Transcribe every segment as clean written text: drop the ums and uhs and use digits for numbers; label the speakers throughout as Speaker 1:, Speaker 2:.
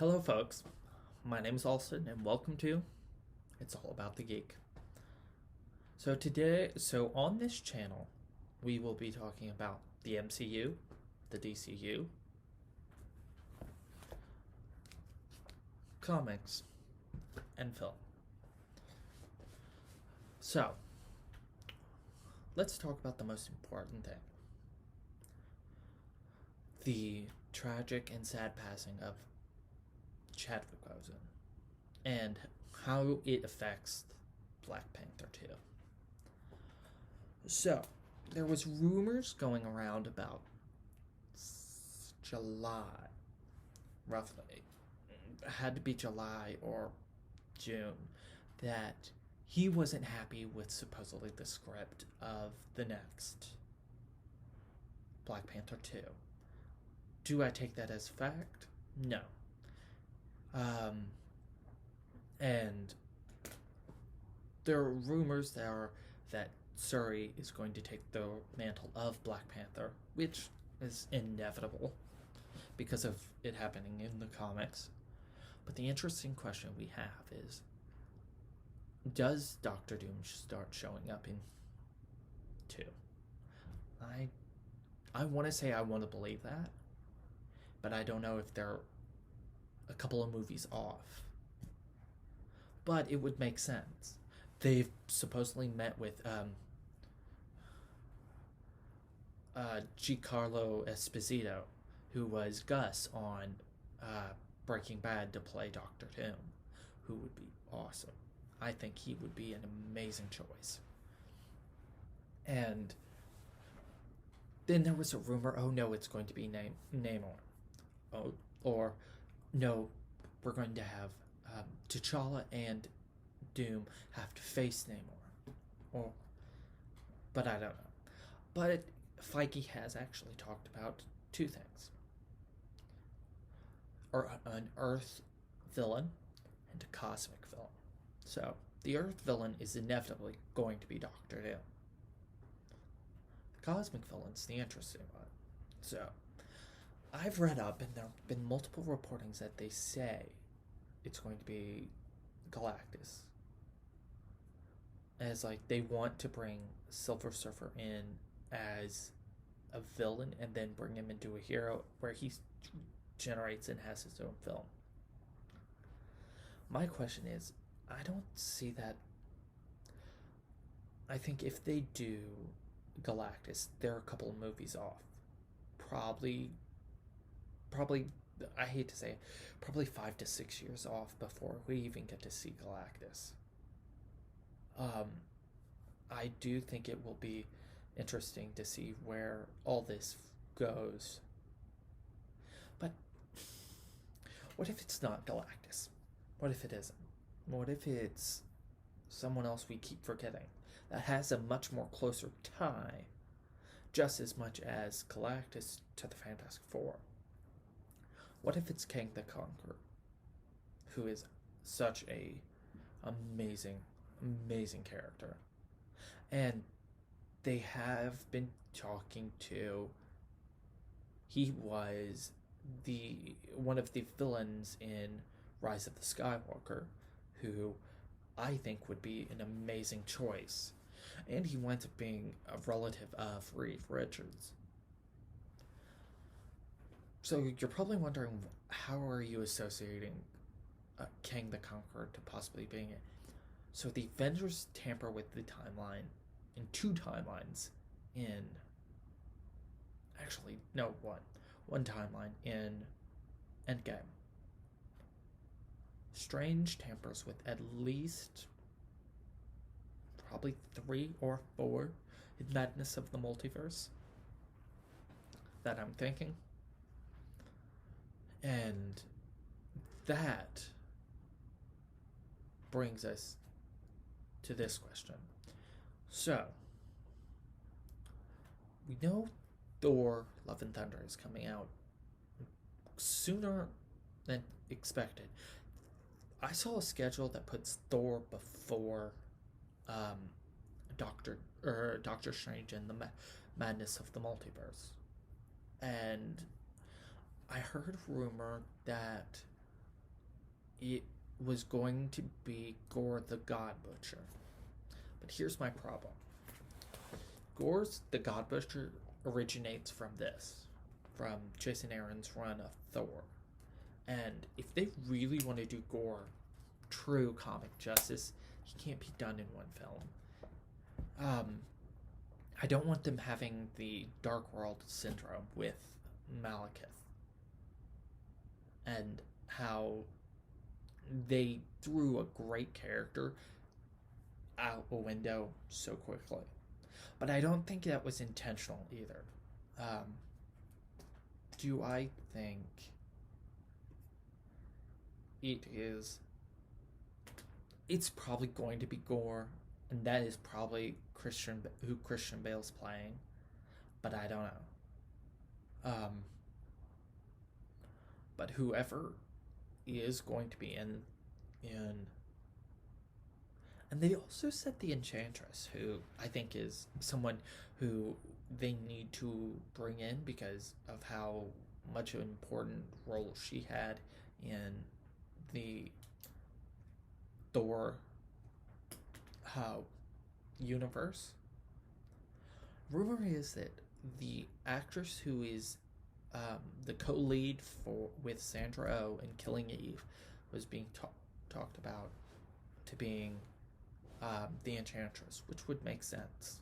Speaker 1: Hello, folks. My name is Alston, and welcome to It's All About the Geek. So on this channel, we will be talking about the MCU, the DCU, comics, and film. So, let's talk about the most important thing: the tragic and sad passing of Chadwick Boseman and how it affects Black Panther 2. So, there was rumors going around about July, roughly. It had to be July or June, that he wasn't happy with supposedly the script of the next Black Panther 2. Do I take that as fact? No. And there are rumors that Shuri is going to take the mantle of Black Panther, which is inevitable because of it happening in the comics. But the interesting question we have is, does Doctor Doom start showing up in 2? I want to say I want to believe that, but I don't know if they're a couple of movies off. But it would make sense. They've supposedly met with Giancarlo Esposito, who was Gus on Breaking Bad, to play Doctor Doom, who would be awesome. I think he would be an amazing choice. And then there was a rumor, oh no, it's going to be Namor. Oh, or no, we're going to have T'Challa and Doom have to face Namor. But I don't know. But Feige has actually talked about two things: an Earth villain and a cosmic villain. So the Earth villain is inevitably going to be Doctor Doom. The cosmic villain's the interesting one. So I've read up, and there have been multiple reportings that they say it's going to be Galactus. As they want to bring Silver Surfer in as a villain and then bring him into a hero where he generates and has his own film. My question is, I don't see that. I think if they do Galactus, they're a couple of movies off. Probably, I hate to say it, probably 5 to 6 years off before we even get to see Galactus. I do think it will be interesting to see where all this goes. But what if it's not Galactus? What if it isn't? What if it's someone else we keep forgetting that has a much more closer tie, just as much as Galactus to the Fantastic Four? What if it's Kang the Conqueror, who is such a amazing character? And they have been talking to, he was one of the villains in Rise of the Skywalker, who I think would be an amazing choice. And he winds up being a relative of Reed Richards. So you're probably wondering, how are you associating Kang the Conqueror to possibly being it? So the Avengers tamper with the timeline in 2 timelines in... Actually, no, one timeline in Endgame. Strange tampers with at least probably 3 or 4 in Madness of the Multiverse that I'm thinking. And that brings us to this question. So, we know Thor Love and Thunder is coming out sooner than expected. I saw a schedule that puts Thor before Doctor Strange and the Madness of the Multiverse. And I heard rumor that it was going to be Gore the God Butcher. But here's my problem. Gore's the God Butcher originates from Jason Aaron's run of Thor. And if they really want to do Gore true comic justice, he can't be done in one film. I don't want them having the Dark World syndrome with Malekith and how they threw a great character out a window so quickly. But I don't think that was intentional either. Do I think it's probably going to be Gore, and that is probably who Christian Bale's playing, but I don't know. But whoever is going to be in, and they also said the Enchantress, who I think is someone who they need to bring in because of how much of an important role she had in the Thor universe. Rumor is that the actress who is the co-lead with Sandra Oh in Killing Eve was being talked about to being the Enchantress, which would make sense.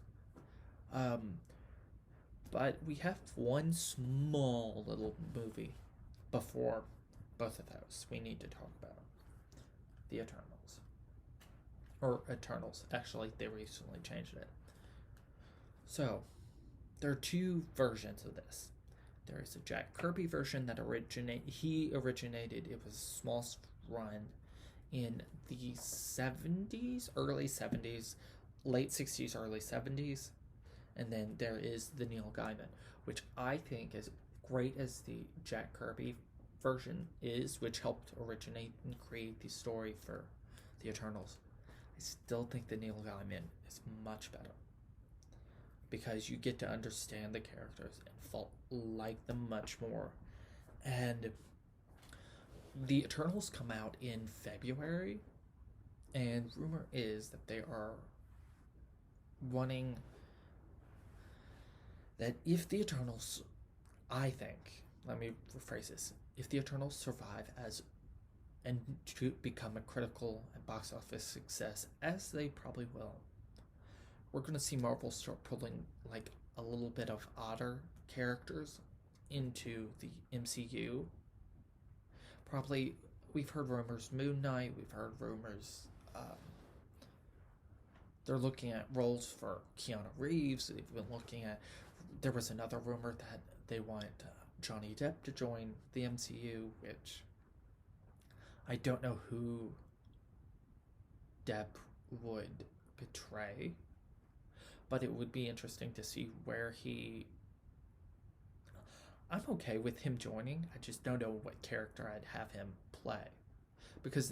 Speaker 1: But we have one small little movie before both of those we need to talk about. The Eternals. Or Eternals. Actually, they recently changed it. So, there are two versions of this. There is a Jack Kirby version that originated. It was a small run in the 70s, early 70s, late 60s, early 70s. And then there is the Neil Gaiman, which I think, as great as the Jack Kirby version is, which helped originate and create the story for the Eternals, I still think the Neil Gaiman is much better. Because you get to understand the characters and like them much more. And the Eternals come out in February, and rumor is that they are wanting that if the Eternals, I think, let me rephrase this, if the Eternals survive and to become a critical and box office success, as they probably will, we're going to see Marvel start pulling like a little bit of odder characters into the MCU. Probably, we've heard rumors Moon Knight, we've heard rumors they're looking at roles for Keanu Reeves. They've been looking at, there was another rumor that they want Johnny Depp to join the MCU, which I don't know who Depp would betray, but it would be interesting to see where I'm okay with him joining. I just don't know what character I'd have him play, because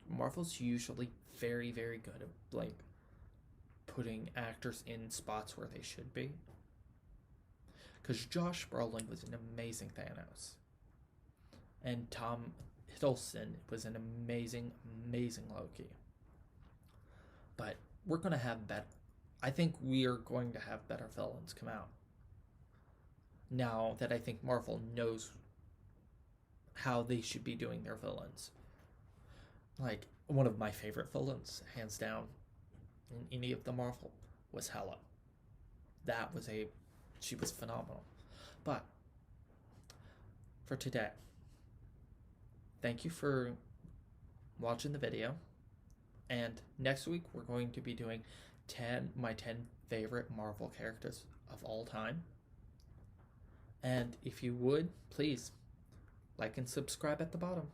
Speaker 1: Marvel's usually very, very good at like putting actors in spots where they should be. Because Josh Brolin was an amazing Thanos, and Tom Hiddleston was an amazing, amazing Loki. But we're going to have better. I think we are going to have better villains come out. Now that I think Marvel knows how they should be doing their villains. Like, one of my favorite villains, hands down, in any of the Marvel, was Hela. She was phenomenal. But, for today, thank you for watching the video. And next week, we're going to be doing my 10 favorite Marvel characters of all time. And if you would, please like and subscribe at the bottom.